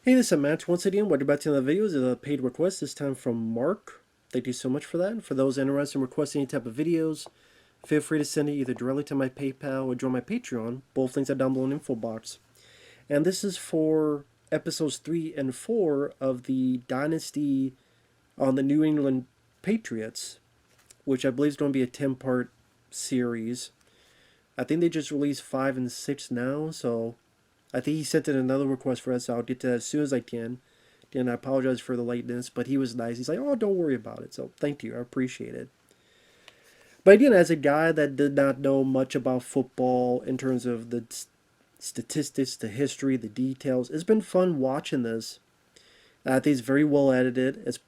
Hey, this is Matt. Once again, welcome back to another video. This is a paid request, this time from Marc. Thank you so much for that. And for those interested in requesting any type of videos, feel free to send it either directly to my PayPal or join my Patreon. Both links are down below in the info box. And this is for episodes 3 and 4 of the Dynasty on the New England Patriots, which I believe is going to be a 10-part series. I think they just released 5 and 6 now, so I think he sent in another request for us, so I'll get to that as soon as I can. And I apologize for the lateness, but he was nice. He's like, oh, don't worry about it. So thank you. I appreciate it. But again, as a guy that did not know much about football in terms of the statistics, the history, the details, it's been fun watching this. I think it's very well edited. It's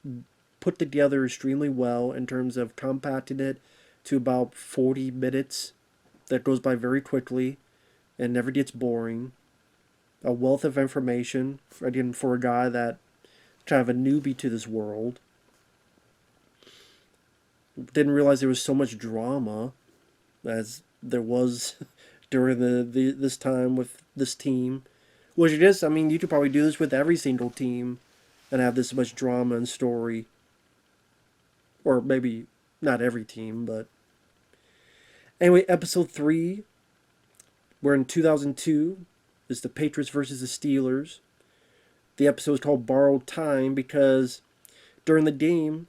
put together extremely well in terms of compacting it to about 40 minutes. That goes by very quickly and never gets boring. A wealth of information, again, for a guy that kind of a newbie to this world. Didn't realize there was so much drama as there was during this time with this team. Which it is, I mean, you could probably do this with every single team and have this much drama and story. Or maybe not every team, but anyway, episode 3, we're in 2002. It's the Patriots versus the Steelers. The episode is called Borrowed Time because during the game,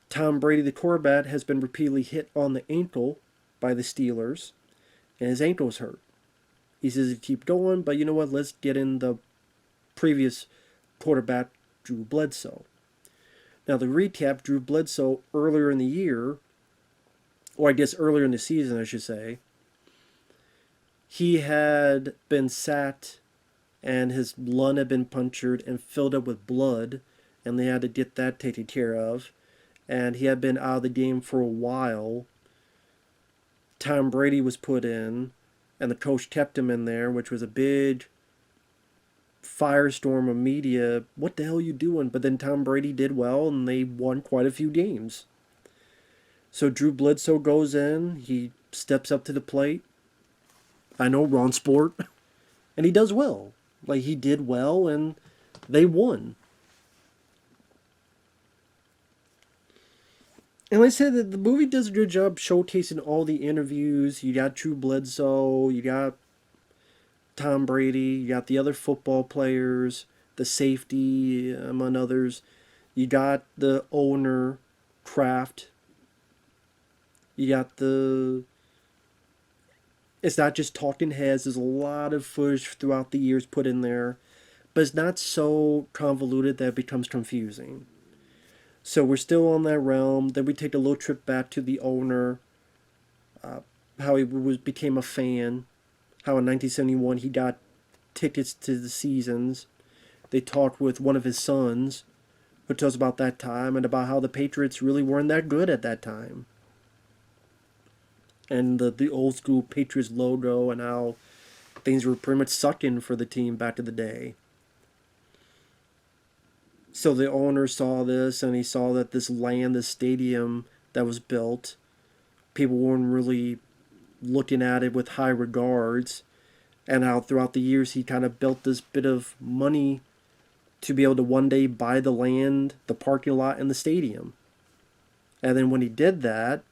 Tom Brady, the quarterback, has been repeatedly hit on the ankle by the Steelers, and his ankle is hurt. He says to keep going, but you know what? Let's get in the previous quarterback, Drew Bledsoe. Now, the recap, Drew Bledsoe, earlier in the year, or I guess earlier in the season, I should say, he had been sat and his lung had been punctured and filled up with blood, and they had to get that taken care of. And he had been out of the game for a while. Tom Brady was put in, and the coach kept him in there, which was a big firestorm of media. What the hell are you doing? But then Tom Brady did well, and they won quite a few games. So Drew Bledsoe goes in, he steps up to the plate. I know, wrong sport. And he does well. Like, he did well, and they won. And like I said, the movie does a good job showcasing all the interviews. You got Drew Bledsoe, you got Tom Brady, you got the other football players, the safety, among others. You got the owner, Kraft. You got the... It's not just talking heads. There's a lot of footage throughout the years put in there. But it's not so convoluted that it becomes confusing. So we're still on that realm. Then we take a little trip back to the owner. How he became a fan. How in 1971 he got tickets to the seasons. They talked with one of his sons, who tells about that time and about how the Patriots really weren't that good at that time. And the old school Patriots logo and how things were pretty much sucking for the team back in the day. So the owner saw this, and he saw that this land, this stadium that was built, people weren't really looking at it with high regards, and how throughout the years he kind of built this bit of money to be able to one day buy the land, the parking lot, and the stadium. And then when he did that,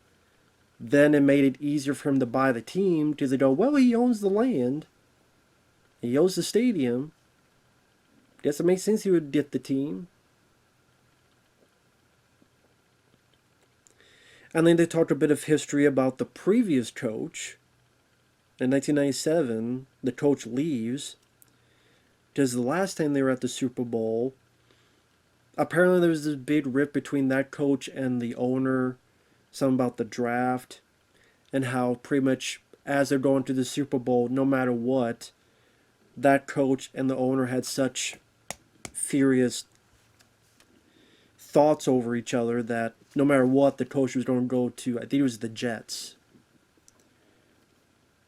then it made it easier for him to buy the team because they go, well, he owns the land, he owns the stadium. Guess it makes sense he would get the team. And then they talked a bit of history about the previous coach. In 1997, the coach leaves because the last time they were at the Super Bowl, apparently there was this big rift between that coach and the owner. Something about the draft and how pretty much as they're going to the Super Bowl, no matter what, that coach and the owner had such furious thoughts over each other that no matter what, the coach was going to go to, I think it was the Jets.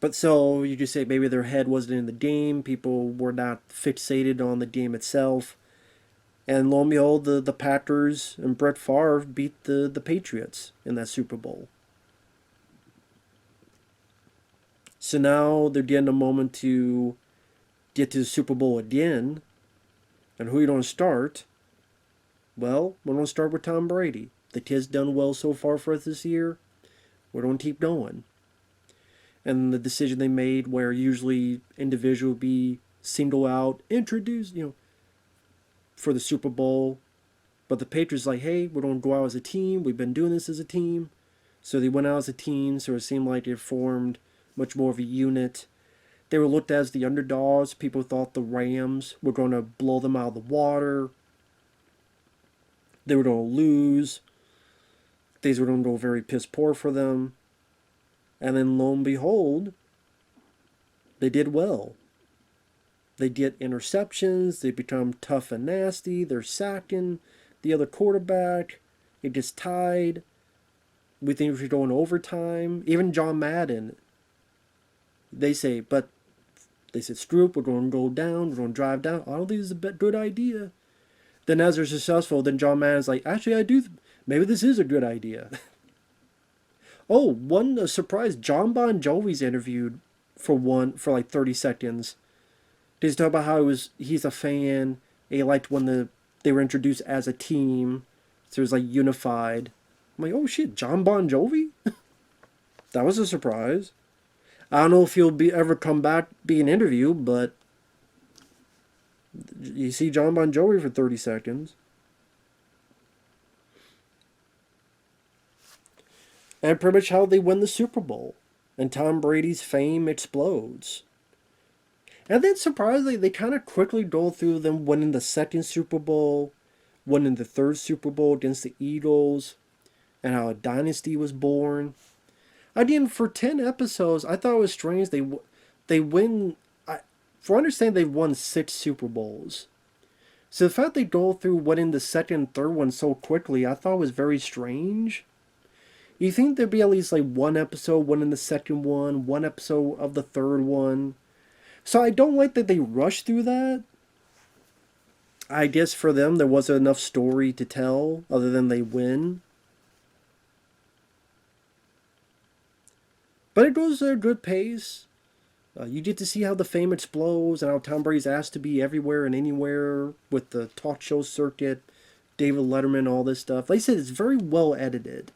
But so you could say maybe their head wasn't in the game, people were not fixated on the game itself. And lo and behold, the Packers and Brett Favre beat the Patriots in that Super Bowl. So now they're getting a moment to get to the Super Bowl again. And who you don't start? Well, we're going to start with Tom Brady. The kid's done well so far for us this year. We're going to keep going. And the decision they made where usually individual would be single out, introduced, for the Super Bowl. But the Patriots like, hey, we're going to go out as a team. We've been doing this as a team. So they went out as a team, so it seemed like they formed much more of a unit. They were looked at as the underdogs. People thought the Rams were going to blow them out of the water. They were going to lose. Things were going to go very piss poor for them. And then lo and behold, they did well. They get interceptions. They become tough and nasty. They're sacking the other quarterback. It gets tied. We think we should go in overtime. Even John Madden, they said, screw it, we're going to go down, we're going to drive down. I don't think this is a good idea. Then as they're successful, then John Madden's like, actually, maybe this is a good idea. Oh, one surprise, John Bon Jovi's interviewed for like 30 seconds. He's talking about how he's a fan. He liked when they were introduced as a team. So it was like unified. I'm like, oh shit, John Bon Jovi? That was a surprise. I don't know if he'll ever come back being interviewed, but you see John Bon Jovi for 30 seconds. And pretty much how they win the Super Bowl. And Tom Brady's fame explodes. And then surprisingly, they kind of quickly go through them winning the second Super Bowl, winning the third Super Bowl against the Eagles, and how a dynasty was born. Again, for 10 episodes, I thought it was strange. They win. For understanding, they've won 6 Super Bowls. So the fact they go through winning the second and third one so quickly, I thought was very strange. You think there'd be at least like one episode winning the second one episode of the third one. So I don't like that they rushed through that. I guess for them, there wasn't enough story to tell other than they win. But it goes at a good pace. You get to see how the fame explodes and how Tom Brady's asked to be everywhere and anywhere with the talk show circuit, David Letterman, all this stuff. Like I said, it's very well edited.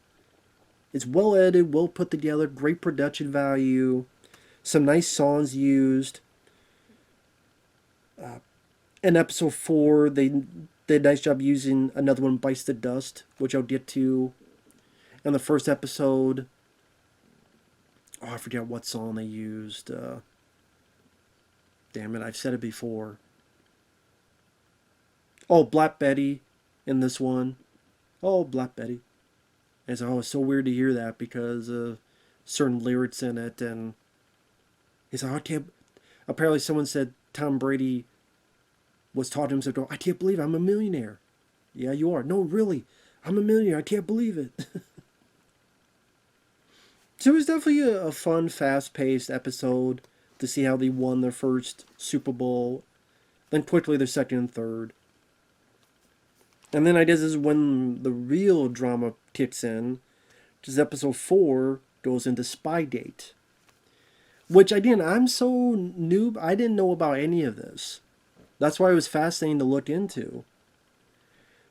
It's well edited, well put together, great production value, some nice songs used. In episode 4, they did a nice job using another one, Bites the Dust, which I'll get to. In the first episode, I forget what song they used. Damn it, I've said it before. Oh, Black Betty in this one. Oh, Black Betty. And so, it's so weird to hear that because of certain lyrics in it. And he's like, apparently someone said Tom Brady was taught himself, I can't believe I'm a millionaire. Yeah, you are. No, really. I'm a millionaire. I can't believe it. So it was definitely a fun, fast-paced episode to see how they won their first Super Bowl, then quickly their second and third. And then I guess this is when the real drama kicks in, which is episode 4 goes into Spygate. Which, again, I'm so noob, I didn't know about any of this. That's why it was fascinating to look into.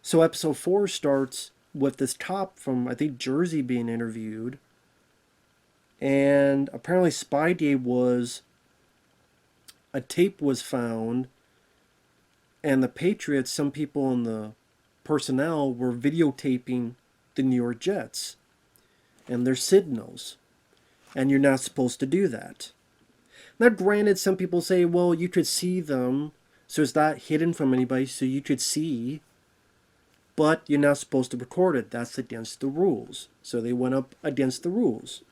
So episode 4 starts with this cop from, I think, Jersey being interviewed. And apparently Spygate was, a tape was found, and the Patriots, some people in the personnel were videotaping the New York Jets and their signals. And you're not supposed to do that. Now granted, some people say, well, you could see them, so it's not hidden from anybody, so you could see, but you're not supposed to record it. That's against the rules. So they went up against the rules.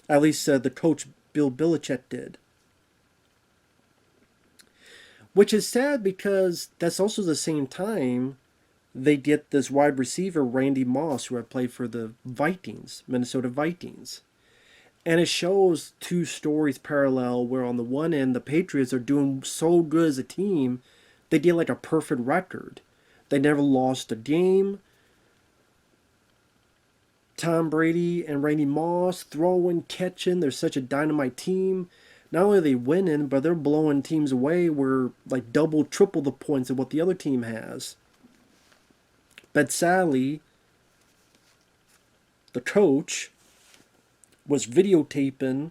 At least the coach, Bill Belichick, did. Which is sad because that's also the same time they get this wide receiver, Randy Moss, who had played for the Vikings, Minnesota Vikings. And it shows two stories parallel where on the one end, the Patriots are doing so good as a team, they get like a perfect record. They never lost a game. Tom Brady and Randy Moss throwing, catching. They're such a dynamite team. Not only are they winning, but they're blowing teams away where like double, triple the points of what the other team has. But sadly, the coach was videotaping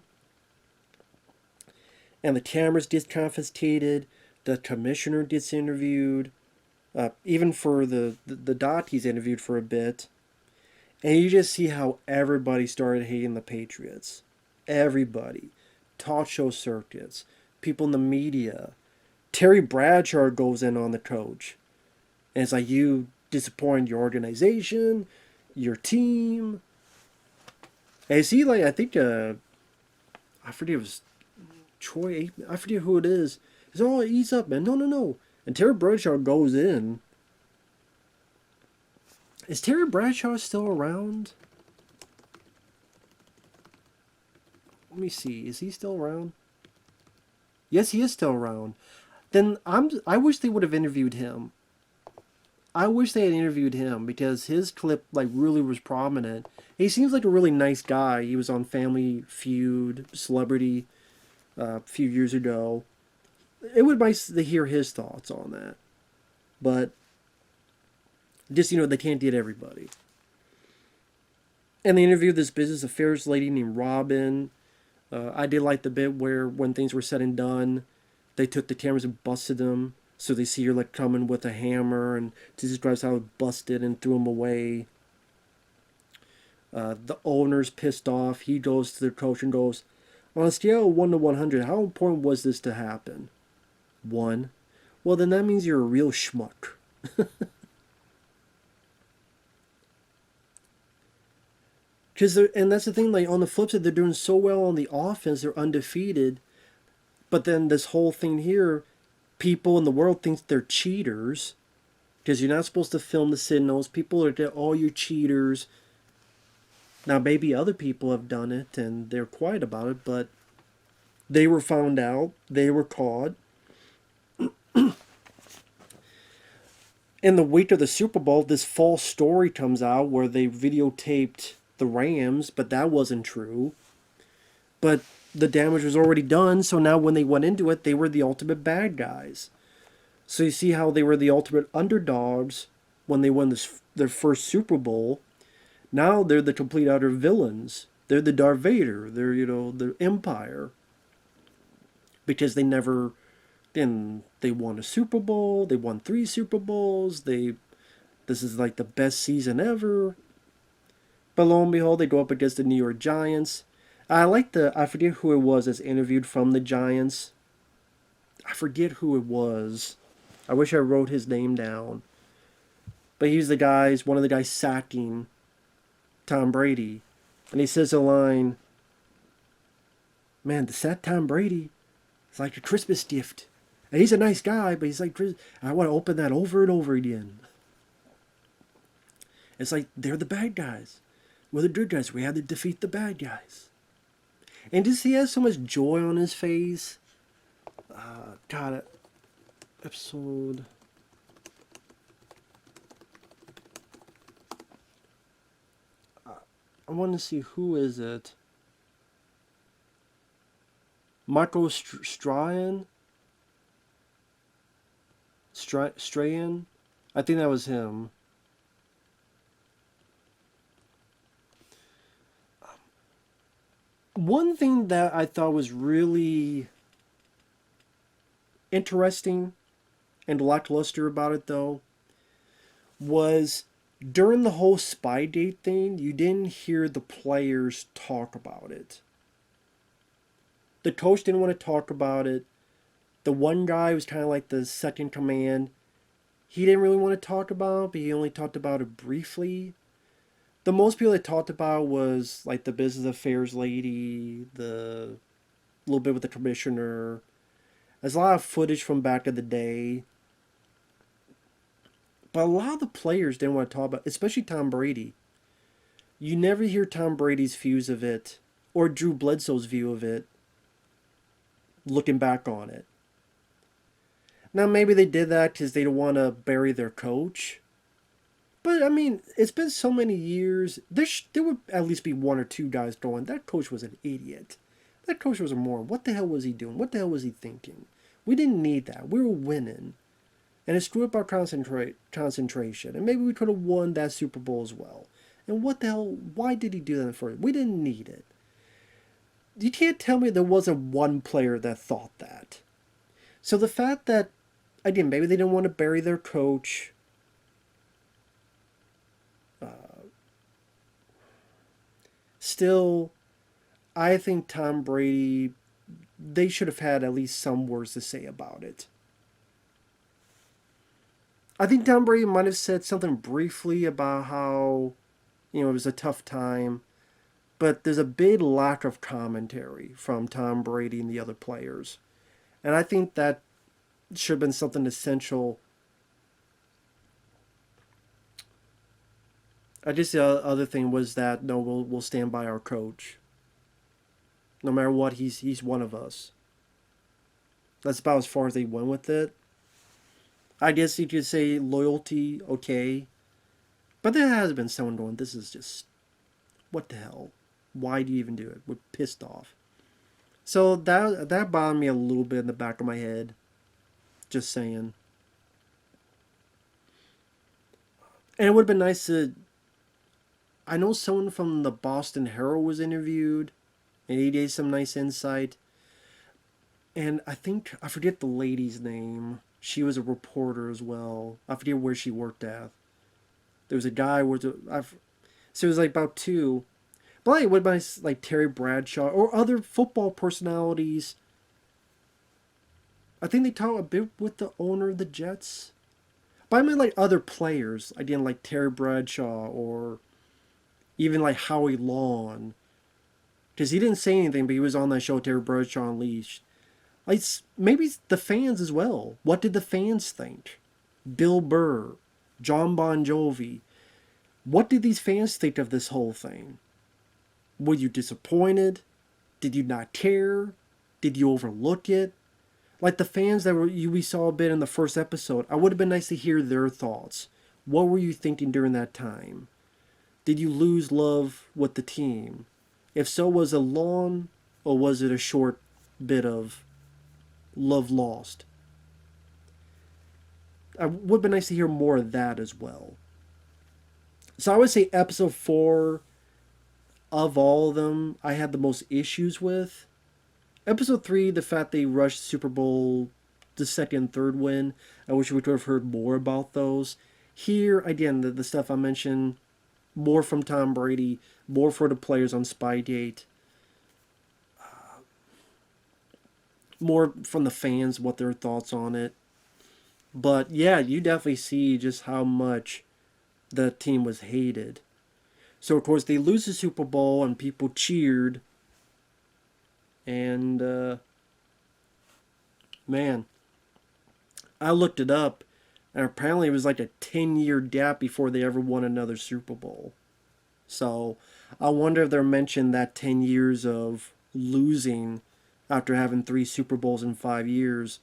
and the cameras gets confiscated. The commissioner gets interviewed. Even for the doc, he's interviewed for a bit. And you just see how everybody started hating the Patriots. Everybody. Talk show circuits. People in the media. Terry Bradshaw goes in on the coach. And it's like, you disappointed your organization, your team. And you see, like, I think, I forget it was Troy Aikman. I forget who it is. He's all, ease up, man. No, no, no. And Terry Bradshaw goes in. Is Terry Bradshaw still around? Let me see. Is he still around? Yes, he is still around. Then I wish they would have interviewed him. I wish they had interviewed him because his clip like really was prominent. He seems like a really nice guy. He was on Family Feud, Celebrity, a few years ago. It would be nice to hear his thoughts on that. But just, they can't get everybody. And they interviewed this business affairs lady named Robin. I did like the bit where when things were said and done, they took the cameras and busted them. So they see her like coming with a hammer and she describes how it busted and threw them away. The owner's pissed off. He goes to the coach and goes, on a scale of 1 to 100, how important was this to happen? 1. Well, then that means you're a real schmuck. And that's the thing, like on the flip side, they're doing so well on the offense, they're undefeated. But then this whole thing here, people in the world think they're cheaters because you're not supposed to film the signals. People are all you cheaters. Now maybe other people have done it and they're quiet about it, but they were found out. They were caught. In the week of the Super Bowl, this false story comes out where they videotaped the Rams, but that wasn't true. But the damage was already done, so now when they went into it, they were the ultimate bad guys. So you see how they were the ultimate underdogs when they won their first Super Bowl. Now they're the complete utter villains. They're the Darth Vader. They're, the Empire. Because they never... Then they won a Super Bowl. They won 3 Super Bowls. This is like the best season ever. But lo and behold, they go up against the New York Giants. I forget who it was that's interviewed from the Giants. I forget who it was. I wish I wrote his name down. But he's one of the guys sacking Tom Brady. And he says a line, man, to sack Tom Brady, it's like a Christmas gift. And he's a nice guy, but he's like, I want to open that over and over again. It's like, they're the bad guys. We're the good guys. We had to defeat the bad guys. And just he has so much joy on his face. God, episode... I want to see who is it. Marco Strahan? Strahan? I think that was him. One thing that I thought was really interesting and lackluster about it, though, was during the whole Spygate thing, you didn't hear the players talk about it. The coach didn't want to talk about it. The one guy was kind of like the second command. He didn't really want to talk about it, but he only talked about it briefly. The most people that talked about was like the business affairs lady, the little bit with the commissioner. There's a lot of footage from back in the day. But a lot of the players didn't want to talk about it, especially Tom Brady. You never hear Tom Brady's views of it, or Drew Bledsoe's view of it, looking back on it. Now, maybe they did that because they don't want to bury their coach. But, I mean, it's been so many years. There would at least be 1 or 2 guys going, that coach was an idiot. That coach was a moron. What the hell was he doing? What the hell was he thinking? We didn't need that. We were winning. And it screwed up our concentration. And maybe we could have won that Super Bowl as well. And what the hell? Why did he do that first? We didn't need it. You can't tell me there wasn't one player that thought that. So the fact that, again, maybe they didn't want to bury their coach. Still, I think Tom Brady, they should have had at least some words to say about it. I think Tom Brady might have said something briefly about how, it was a tough time. But there's a big lack of commentary from Tom Brady and the other players. And I think that should have been something essential. I guess the other thing was that, no, we'll stand by our coach. No matter what, he's one of us. That's about as far as they went with it. I guess you could say loyalty, okay. But there has been someone going, this is just, what the hell? Why do you even do it? We're pissed off. So that bothered me a little bit in the back of my head. Just saying. And it would have been nice to... I know someone from the Boston Herald was interviewed. And he gave some nice insight. And I forget the lady's name. She was a reporter as well. I forget where she worked at. There was a guy so it was like about two. But it would have been like Terry Bradshaw or other football personalities. I think they talked a bit with the owner of the Jets. But I mean like other players. Again, like Terry Bradshaw or even like Howie Long. Because he didn't say anything, but he was on that show, Terry Bradshaw Unleashed. Like, maybe the fans as well. What did the fans think? Bill Burr, John Bon Jovi. What did these fans think of this whole thing? Were you disappointed? Did you not care? Did you overlook it? Like the fans that we saw a bit in the first episode, I would have been nice to hear their thoughts. What were you thinking during that time? Did you lose love with the team? If so, was it long or was it a short bit of love lost? It would have been nice to hear more of that as well. So I would say episode 4, of all of them, I had the most issues with. Episode 3, the fact they rushed Super Bowl, the second, third win. I wish we could have heard more about those. Here, again, the stuff I mentioned, more from Tom Brady, more for the players on Spygate. More from the fans, what their thoughts on it. But yeah, you definitely see just how much the team was hated. So of course they lose the Super Bowl and people cheered. And man, I looked it up, and apparently it was like a 10-year gap before they ever won another Super Bowl. So I wonder if they're mentioning that 10 years of losing after having 3 Super Bowls in 5 years.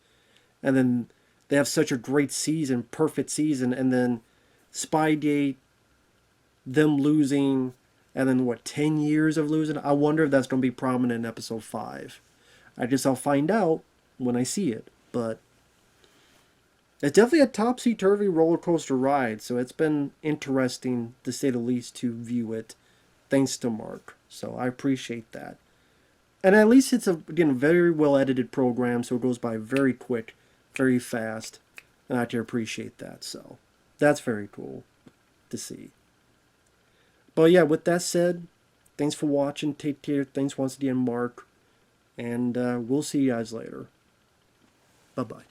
And then they have such a great season, perfect season, and then Spygate, them losing, and then 10 years of losing? I wonder if that's going to be prominent in episode 5. I guess I'll find out when I see it. But it's definitely a topsy-turvy roller coaster ride, so it's been interesting, to say the least, to view it, thanks to Marc. So I appreciate that. And at least it's a very well edited program, so it goes by very quick, very fast, and I can appreciate that. So that's very cool to see. But yeah, with that said, thanks for watching. Take care. Thanks once again, Marc. And we'll see you guys later. Bye-bye.